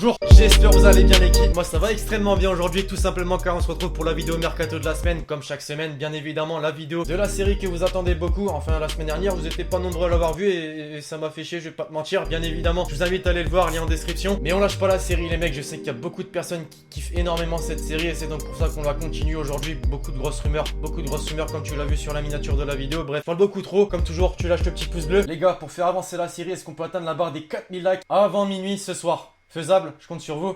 Bonjour, j'espère que vous allez bien l'équipe, moi ça va extrêmement bien aujourd'hui, tout simplement car on se retrouve pour la vidéo mercato de la semaine, comme chaque semaine, bien évidemment la vidéo de la série que vous attendez beaucoup, enfin la semaine dernière vous étiez pas nombreux à l'avoir vu et ça m'a fait chier, je vais pas te mentir, bien évidemment, je vous invite à aller le voir, lien en description, mais on lâche pas la série les mecs, je sais qu'il y a beaucoup de personnes qui kiffent énormément cette série et c'est donc pour ça qu'on la continue aujourd'hui, beaucoup de grosses rumeurs comme tu l'as vu sur la miniature de la vidéo, bref, parle beaucoup trop, comme toujours tu lâches le petit pouce bleu, les gars, pour faire avancer la série, est-ce qu'on peut atteindre la barre des 4000 likes avant minuit ce soir? Faisable, je compte sur vous.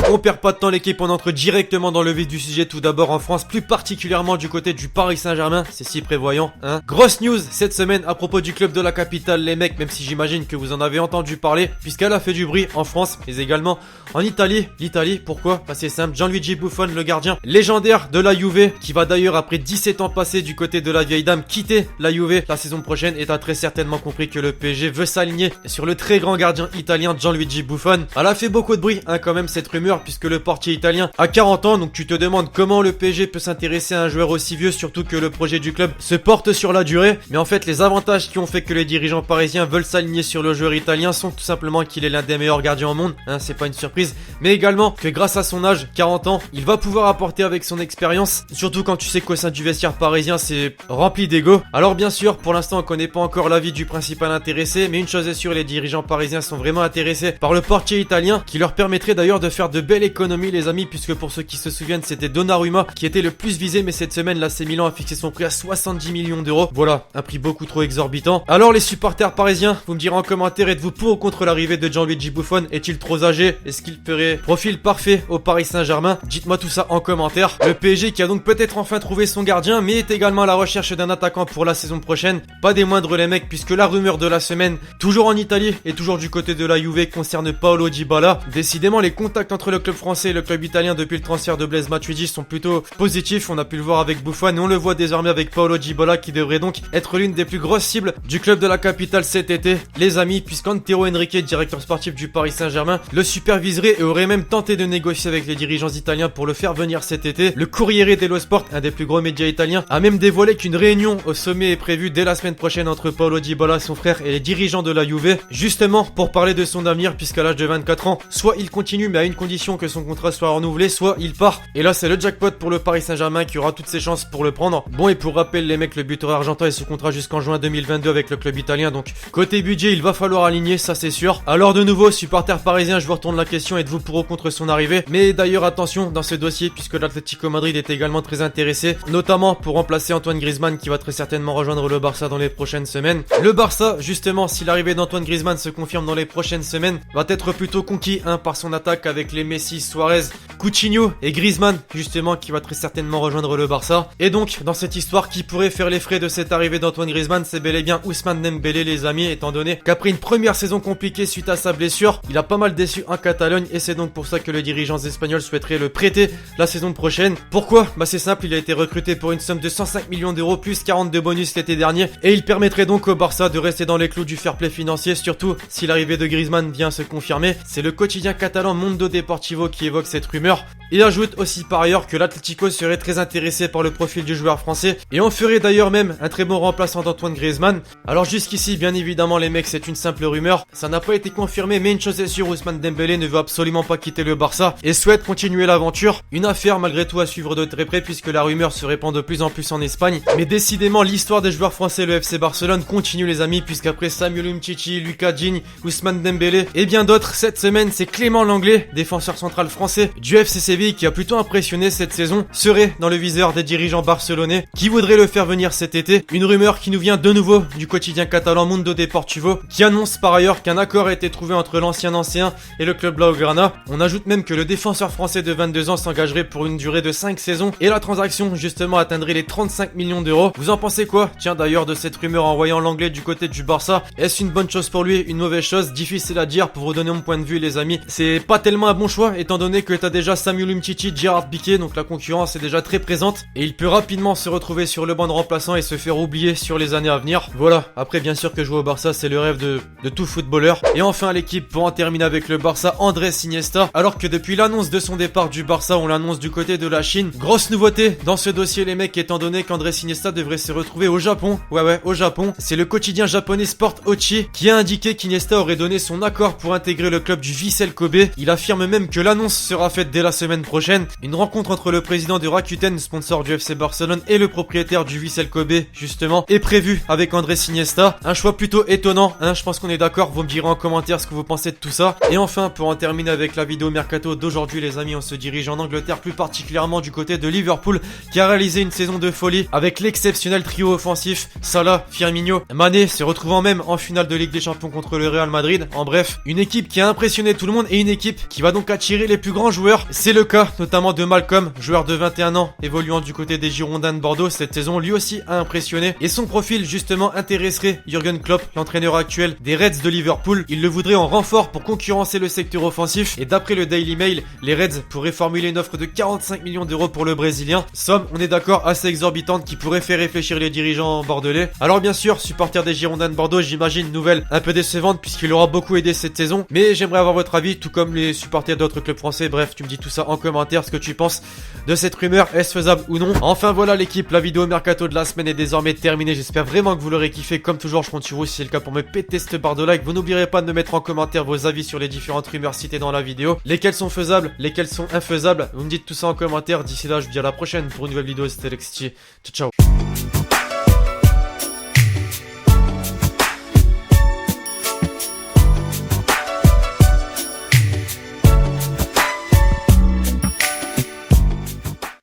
On perd pas de temps l'équipe, on entre directement dans le vif du sujet. Tout d'abord en France, plus particulièrement du côté du Paris Saint-Germain, c'est si prévoyant, hein. Grosse news cette semaine à propos du club de la capitale les mecs, même si j'imagine que vous en avez entendu parler, puisqu'elle a fait du bruit en France, mais également en Italie. L'Italie, pourquoi? Bah c'est simple, Gianluigi Buffon, le gardien légendaire de la Juve, qui va d'ailleurs après 17 ans passés du côté de la vieille dame quitter la Juve la saison prochaine, est très certainement compris que le PSG veut s'aligner sur le très grand gardien italien Gianluigi Buffon. Elle a fait beaucoup de bruit quand même cette rumeur, puisque le portier italien a 40 ans, donc tu te demandes comment le PSG peut s'intéresser à un joueur aussi vieux, surtout que le projet du club se porte sur la durée. Mais en fait les avantages qui ont fait que les dirigeants parisiens veulent s'aligner sur le joueur italien sont tout simplement qu'il est l'un des meilleurs gardiens au monde, hein, c'est pas une surprise, mais également que grâce à son âge, 40 ans, il va pouvoir apporter avec son expérience, surtout quand tu sais qu'au sein du vestiaire parisien c'est rempli d'ego. Alors bien sûr pour l'instant on connaît pas encore l'avis du principal intéressé, mais une chose est sûre, les dirigeants parisiens sont vraiment intéressés par le portier italien, qui leur permettrait d'ailleurs de faire de belles économies les amis, puisque pour ceux qui se souviennent c'était Donnarumma qui était le plus visé, mais cette semaine l'AC Milan a fixé son prix à 70 millions d'euros, voilà, un prix beaucoup trop exorbitant. Alors les supporters parisiens, vous me direz en commentaire, êtes-vous pour ou contre l'arrivée de Gianluigi Buffon? Est-il trop âgé? Est-ce qu'il ferait profil parfait au Paris Saint-Germain? Dites-moi tout ça en commentaire. Le PSG qui a donc peut-être enfin trouvé son gardien, mais est également à la recherche d'un attaquant pour la saison prochaine, pas des moindres les mecs, puisque la rumeur de la semaine, toujours en Italie et toujours du côté de la Juve, concerne Paolo Dybala. Décidément les contacts entre le club français et le club italien depuis le transfert de Blaise Matuidi sont plutôt positifs, on a pu le voir avec Buffon et on le voit désormais avec Paolo Dybala, qui devrait donc être l'une des plus grosses cibles du club de la capitale cet été les amis, puisqu'Antero Henrique, directeur sportif du Paris Saint-Germain, le superviserait et aurait même tenté de négocier avec les dirigeants italiens pour le faire venir cet été. Le Corriere dello Sport, un des plus gros médias italiens, a même dévoilé qu'une réunion au sommet est prévue dès la semaine prochaine entre Paolo Dybala, son frère, et les dirigeants de la Juve, justement pour parler de son avenir, puisqu'à l'âge de 24 ans, soit il continue mais à une condition que son contrat soit renouvelé, soit il part. Et là c'est le jackpot pour le Paris Saint-Germain qui aura toutes ses chances pour le prendre. Bon, et pour rappel les mecs, le buteur argentin est sous contrat jusqu'en juin 2022 avec le club italien, donc côté budget il va falloir aligner, ça c'est sûr. Alors de nouveau, supporters parisiens, je vous retourne la question, êtes-vous pour ou contre son arrivée? Mais d'ailleurs attention dans ce dossier, puisque l'Atlético Madrid est également très intéressé, notamment pour remplacer Antoine Griezmann qui va très certainement rejoindre le Barça dans les prochaines semaines. Le Barça, justement, si l'arrivée d'Antoine Griezmann se confirme dans les prochaines semaines, va être plutôt conquis par son attaque avec les Messi, Suarez, Coutinho et Griezmann, justement, qui va très certainement rejoindre le Barça. Et donc dans cette histoire, qui pourrait faire les frais de cette arrivée d'Antoine Griezmann? C'est bel et bien Ousmane Dembélé les amis, étant donné qu'après une première saison compliquée suite à sa blessure, il a pas mal déçu en Catalogne et c'est donc pour ça que les dirigeants espagnols souhaiteraient le prêter la saison prochaine. Pourquoi? Bah c'est simple, il a été recruté pour une somme de 105 millions d'euros plus 40 de bonus l'été dernier et il permettrait donc au Barça de rester dans les clous du fair play financier, surtout si l'arrivée de Griezmann vient se confirmer. C'est le quotidien catalan Mundo Deportivo qui évoque cette rumeur. Il ajoute aussi par ailleurs que l'Atlético serait très intéressé par le profil du joueur français et en ferait d'ailleurs même un très bon remplaçant d'Antoine Griezmann. Alors jusqu'ici bien évidemment les mecs, c'est une simple rumeur, ça n'a pas été confirmé, mais une chose est sûre, Ousmane Dembélé ne veut absolument pas quitter le Barça et souhaite continuer l'aventure. Une affaire malgré tout à suivre de très près, puisque la rumeur se répand de plus en plus en Espagne. Mais décidément l'histoire des joueurs français, le FC Barcelone, continue les amis, puisqu'après Samuel Umtiti, Lucas Digne, Ousmane Dembélé et bien d'autres, cette semaine c'est Clément Lenglet, défenseur central français du FC Séville, qui a plutôt impressionné cette saison, serait dans le viseur des dirigeants barcelonais qui voudraient le faire venir cet été. Une rumeur qui nous vient de nouveau du quotidien catalan Mundo Deportivo, qui annonce par ailleurs qu'un accord a été trouvé entre l'ancien ancien et le club blaugrana. On ajoute même que le défenseur français de 22 ans s'engagerait pour une durée de 5 saisons et la transaction justement atteindrait les 35 millions d'euros. Vous en pensez quoi? Tiens d'ailleurs de cette rumeur en voyant l'anglais du côté du Barça, est-ce une bonne chose pour lui, une mauvaise chose? Difficile à dire. Pour vous donner mon point de vue les amis, c'est pas tellement un bon choix étant donné que t'as déjà Samuel Umtiti, Gerard Piqué, donc la concurrence est déjà très présente et il peut rapidement se retrouver sur le banc de remplaçants et se faire oublier sur les années à venir. Voilà, après bien sûr que jouer au Barça c'est le rêve de tout footballeur. Et enfin l'équipe, pour en terminer avec le Barça, Andrés Iniesta, alors que depuis l'annonce de son départ du Barça, on l'annonce du côté de la Chine. Grosse nouveauté dans ce dossier les mecs, étant donné qu'Andrés Iniesta devrait se retrouver au Japon. Ouais, au Japon. C'est le quotidien japonais Sport Ochi qui a indiqué qu'Iniesta aurait donné son accord pour intégrer le club du Vissel Kobe. Il affirme même que l'annonce sera faite dès la semaine prochaine. Une rencontre entre le président de Rakuten, sponsor du FC Barcelone, et le propriétaire du Vissel Kobe, justement, est prévue avec Andrés Iniesta. Un choix plutôt étonnant, hein, je pense qu'on est d'accord, vous me direz en commentaire ce que vous pensez de tout ça. Et enfin, pour en terminer avec la vidéo mercato d'aujourd'hui les amis, on se dirige en Angleterre, plus particulièrement du côté de Liverpool, qui a réalisé une saison de folie avec l'exceptionnel trio offensif Salah, Firmino, Mané, se retrouvant même en finale de Ligue des Champions contre le Real Madrid. En bref, une équipe qui a impressionné tout le monde et une équipe qui va donc attirer les plus grands joueurs. C'est le cas notamment de Malcolm, joueur de 21 ans, évoluant du côté des Girondins de Bordeaux cette saison, lui aussi a impressionné. Et son profil justement intéresserait Jürgen Klopp, l'entraîneur actuel des Reds de Liverpool. Il le voudrait en renfort pour concurrencer le secteur offensif. Et d'après le Daily Mail, les Reds pourraient formuler une offre de 45 millions d'euros pour le Brésilien. Somme, on est d'accord, assez exorbitante qui pourrait faire réfléchir les dirigeants bordelais. Alors bien sûr, supporter des Girondins de Bordeaux, j'imagine nouvelle un peu décevante puisqu'il aura beaucoup aidé cette saison. Mais j'aimerais avoir votre avis, tout comme les supporters d'autres clubs français. Bref, tu me dis tout ça en commentaire, ce que tu penses de cette rumeur, est-ce faisable ou non. Enfin voilà l'équipe, la vidéo mercato de la semaine est désormais terminée. J'espère vraiment que vous l'aurez kiffé. Comme toujours, je compte sur vous si c'est le cas pour me péter cette barre de like. Vous n'oublierez pas de me mettre en commentaire vos avis sur les différentes rumeurs citées dans la vidéo. Lesquelles sont faisables, lesquelles sont infaisables. Vous me dites tout ça en commentaire. D'ici là, je vous dis à la prochaine pour une nouvelle vidéo. C'était Lexti. Ciao, ciao.